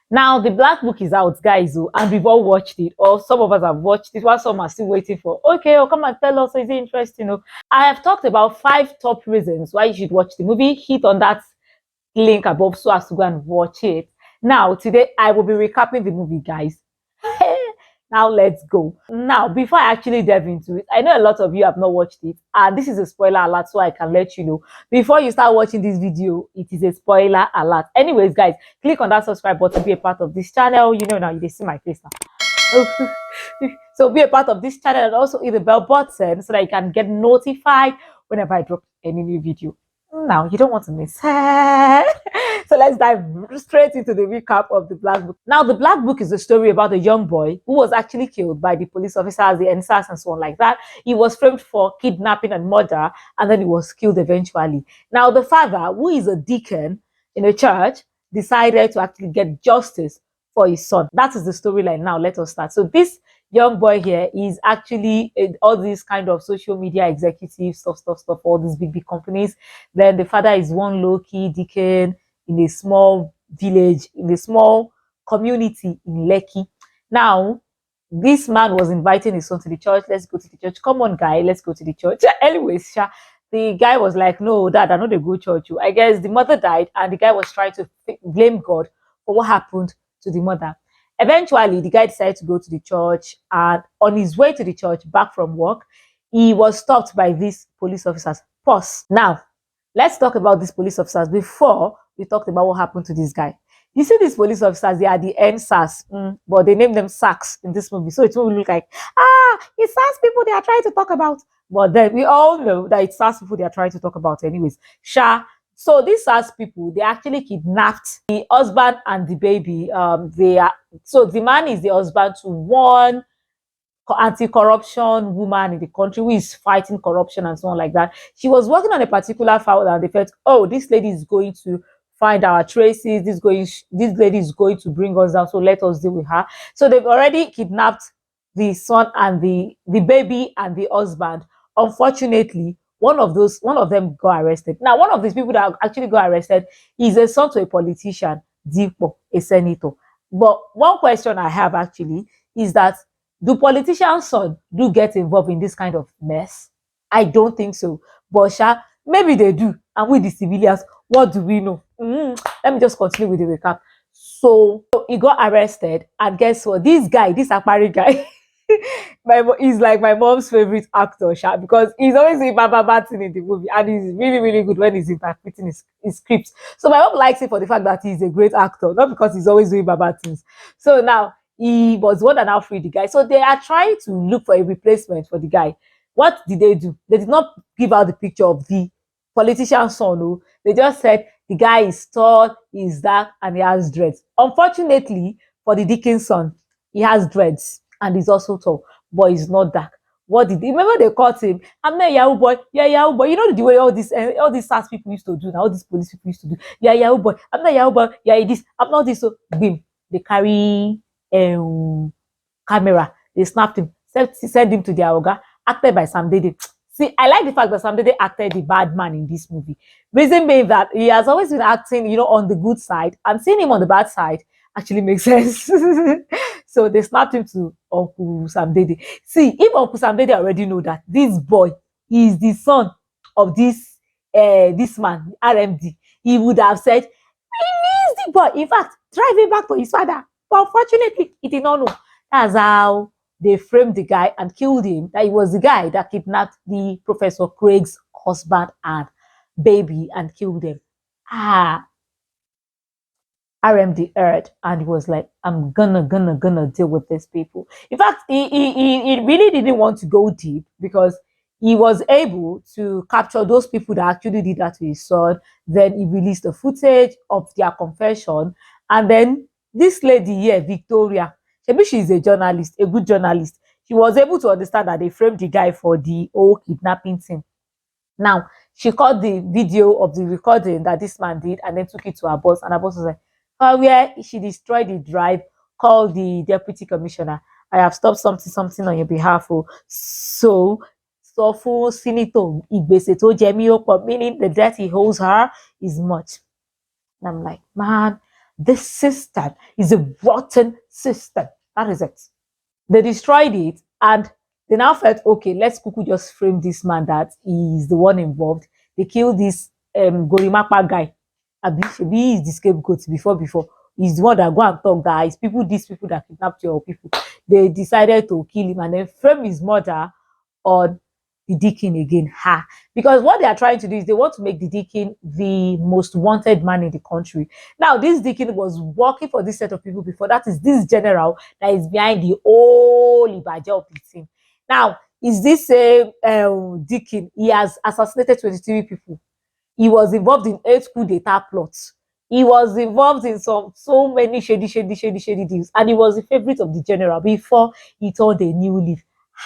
Now, the Black Book is out, guys, oh, and we've all watched it, or some of us have watched it, while some are still waiting for, okay, oh, come and tell us, is it interesting? Oh? I have talked about 5 top reasons why you should watch the movie. Hit on that link above so as to go and watch it. Now, today, I will be recapping the movie, guys. Now let's go. Now, before I actually delve into it, I know a lot of you have not watched it, and this is a spoiler alert, so I can let you know. Before you start watching this video, it is a spoiler alert. Anyways, guys, click on that subscribe button, be a part of this channel. You know now, you see my face now. So be a part of this channel and also hit the bell button so that you can get notified whenever I drop any new video. Now, you don't want to miss. So let's dive straight into the recap of the Black Book. Now, the Black Book is a story about a young boy who was actually killed by the police officers, the NSAS, and so on like that. He was framed for kidnapping and murder, and then he was killed eventually. Now, the father, who is a deacon in a church, decided to actually get justice for his son. That is the storyline. Now, let us start. So this young boy here is actually all these kind of social media executives, stuff, all these big companies. Then the father is one low-key deacon in a small village, in a small community in Lekki. Now, this man was inviting his son to the church. Let's go to the church. Come on, guy, let's go to the church. Anyways, the guy was like, no, dad, I know they go church. I guess the mother died, and the guy was trying to blame God for what happened to the mother. Eventually, the guy decided to go to the church, and on his way to the church, back from work, he was stopped by these police officers. Pause. Now, let's talk about these police officers before we talked about what happened to this guy. You see, these police officers, they are the NSAS, but they name them SACs in this movie. So it will look like, it's SAS people they are trying to talk about. But then we all know that it's SAS people they are trying to talk about anyways. So these SAS people, they actually kidnapped the husband and the baby. So the man is the husband to one anti-corruption woman in the country who is fighting corruption and so on like that. She was working on a particular file, and they felt, oh, this lady is going to find our traces. This lady is going to bring us down. So let us deal with her. So they've already kidnapped the son and the baby and the husband. Unfortunately, one of them got arrested. Now, one of these people that actually got arrested is a son to a politician, Dipo, a senator. But one question I have actually is that, do politicians' son do get involved in this kind of mess? I don't think so. But maybe they do. And with the civilians, what do we know? Let me just continue with the recap. So he got arrested, and guess what? This guy, this Akpari guy, he's like my mom's favorite actor, because he's always doing bad thing in the movie, and he's really good when he's interpreting his scripts. So my mom likes him for the fact that he's a great actor, not because he's always doing bad things. So now, he was one that now freed the guy. So they are trying to look for a replacement for the guy. What did they do? They did not give out the picture of the politician's son. No. They just said the guy is tall, he's dark, and he has dreads. Unfortunately for the Deacon's son, he has dreads and he's also tall, but he's not dark. What did he remember? They caught him. I'm not a Yahoo boy. Yeah, Yahoo boy. You know the way all these SARS people used to do now, all these police people used to do. Yeah, Yahoo boy. I'm not Yahoo boy. Yeah, this. I'm not this. So, bim. They carry camera. They snapped him, sent him to their Oga, acted by Sam Dede. See, I like the fact that Sam Dede acted the bad man in this movie. Reason being that he has always been acting, on the good side, and seeing him on the bad side actually makes sense. So they snapped him to Uncle Sam Dede. See, if Uncle Sam Dede already know that this boy is the son of this man, RMD, he would have said, release the boy. In fact, drive him back to his father. But unfortunately, he did not know. That's how they framed the guy and killed him. That it was the guy that kidnapped the Professor Craig's husband and baby and killed them. RMD heard and he was like, I'm gonna deal with these people. In fact, he really didn't want to go deep because he was able to capture those people that actually did that to his son. Then he released the footage of their confession. And then this lady here, Victoria, maybe she's a journalist, a good journalist. She was able to understand that they framed the guy for the whole kidnapping thing. Now, she caught the video of the recording that this man did and then took it to her boss. And her boss was like, where she destroyed the drive, called the deputy commissioner. I have stopped something on your behalf. So for Senator Igbeseto Jemio, meaning the debt he owes her is much. And I'm like, man, This system is a rotten system. That is it. They destroyed it, and they now felt, okay, let's quickly just frame this man that he is the one involved. They killed this Gorimapa guy. Abi is the scapegoat before. He's the one that go and talk that it's people, these people that kidnapped your people. They decided to kill him and then frame his mother on the Deacon again. Ha! Because what they are trying to do is they want to make the Deacon the most wanted man in the country. Now, this Deacon was working for this set of people before. That is this general that is behind the whole Ibaje of the team. Now, is this Deacon? He has assassinated 23 people. He was involved in 8 coup d'etat plots. He was involved in so many shady deals, and he was the favorite of the general before he turned a new leaf.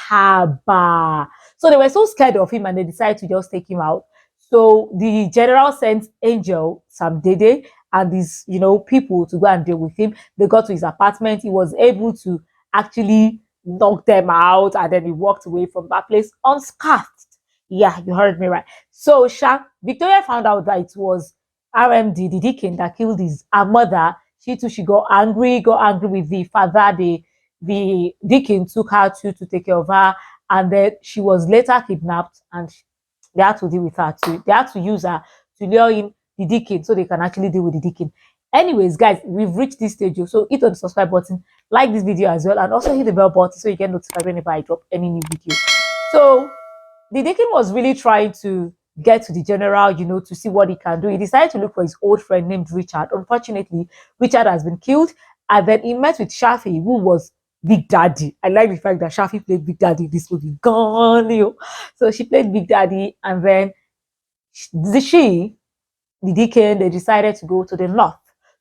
Haba. So they were so scared of him, and they decided to just take him out. So the general sent Angel, Sam Dede, and these, people to go and deal with him. They got to his apartment. He was able to actually knock them out, and then he walked away from that place unscathed. Yeah, you heard me right. So Victoria found out that it was RMD, the Deacon, that killed her mother. She too, she got angry with the father. The Deacon took her to take care of her, and then she was later kidnapped, and they had to deal with her too. They had to use her to lure in the Deacon so they can actually deal with the Deacon. Anyways, guys, we've reached this stage, so hit on the subscribe button, like this video as well, and also hit the bell button so you get notified whenever I drop any new video. So the Deacon was really trying to get to the general, to see what he can do. He decided to look for his old friend named Richard. Unfortunately, Richard has been killed, and then he met with Shafi, who was Big Daddy. I like the fact that Shafi played Big Daddy in this movie. Gone. So she played Big Daddy, and then the Deacon, they decided to go to the north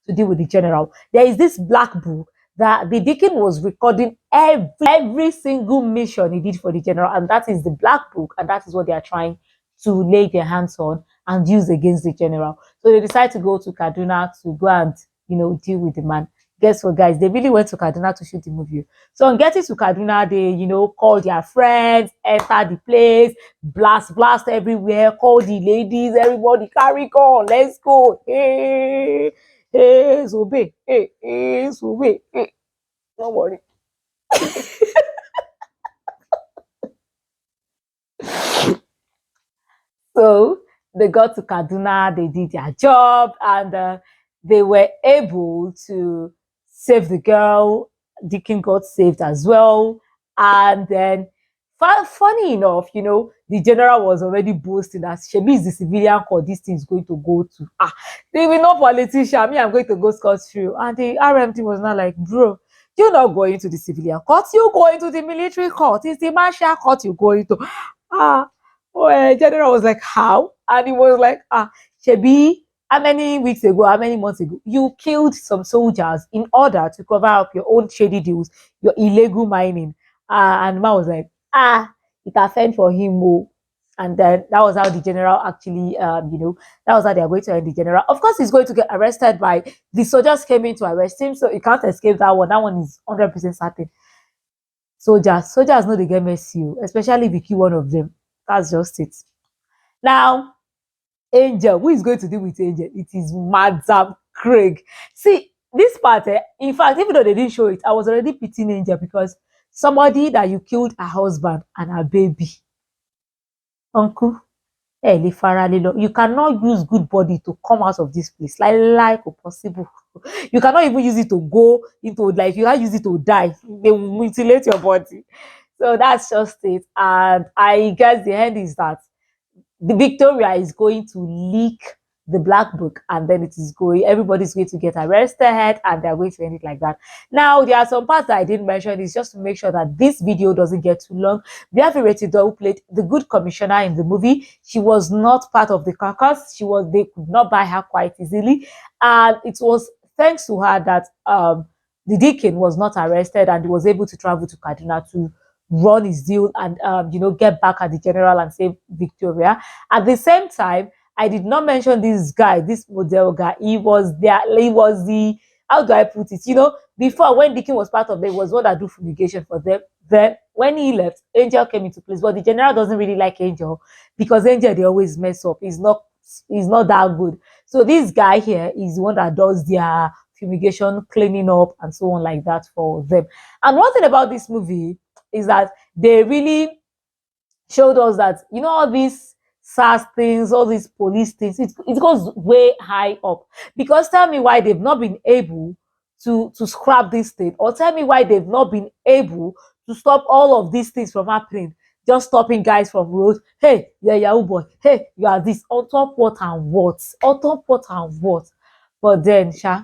to deal with the general. There is this black book that the Deacon was recording every single mission he did for the general, and that is the black book, and that is what they are trying to lay their hands on and use against the general. So they decided to go to Kaduna to go and deal with the man. Guess what, guys? They really went to Kaduna to shoot the movie. So on getting to Kaduna, they called their friends, enter the place, blast everywhere, call the ladies, everybody carry gun, let's go. Hey, Zobe, hey, Zobe, hey. Don't worry. So they got to Kaduna, they did their job, and they were able to save the girl. Deacon got saved as well. And then, funny enough, the general was already boasting that Shebi is the civilian court this thing is going to go to. They were not politician. Me, I'm going to go scot-free. And the RMD was not like, bro, you're not going to the civilian court. You're going to the military court. It's the martial court you're going to. General was like, how? And he was like, Shebi, how many weeks ago, how many months ago, you killed some soldiers in order to cover up your own shady deals, your illegal mining. And man was like, it happened for him more. And then that was how the general actually, that was how they are going to end the general. Of course, he's going to get arrested by the soldiers came in to arrest him, so he can't escape that one. That one is 100% certain. Soldiers know they get messy, especially if you kill one of them. That's just it. Now, Angel, who is going to deal with Angel? It is Madam Craig. See, this part, in fact, even though they didn't show it, I was already pitying Angel because somebody that you killed her husband and her baby. Uncle, you cannot use good body to come out of this place. Like possible. You cannot even use it to go into, like, you can't use it to die. They will mutilate your body. So that's just it. And I guess the end is that the Victoria is going to leak the black book, and then everybody's going to get arrested, and they're going to end it like that. Now, there are some parts that I didn't mention. It's just to make sure that this video doesn't get too long. We have a rated who played the good commissioner in the movie. She was not part of the caucus. They could not buy her quite easily, and it was thanks to her that the Deacon was not arrested, and he was able to travel to Kaduna to run his deal and get back at the general and save Victoria. At the same time, I did not mention this guy, this model guy. He was the, how do I put it? Before, when Deacon was part of them, he was one that do fumigation for them. Then when he left, Angel came into place. But the general doesn't really like Angel because Angel, they always mess up. He's not that good. So this guy here is the one that does their fumigation, cleaning up, and so on like that for them. And one thing about this movie is that they really showed us that, you know, all these SARS things, all these police things, it goes way high up. Because tell me why they've not been able to scrap this thing, or tell me why they've not been able to stop all of these things from happening. Just stopping guys from road. Hey, yeah, Yahoo boy. Hey, you are this. On top what and what? On top what and what? But then, Sha,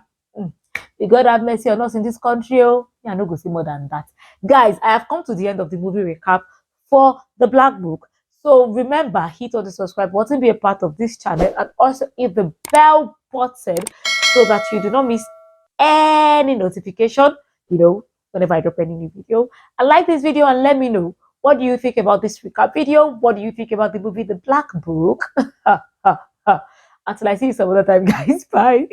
may God have mercy on us in this country. Oh, yeah, I no go see more than that. Guys, I have come to the end of the movie recap for the Black Book. So remember, hit on the subscribe button, be a part of this channel, and also hit the bell button so that you do not miss any notification, you know, whenever I drop any new video. And like this video and let me know, what do you think about this recap video? What do you think about the movie The Black Book? Until I see you some other time, guys. Bye.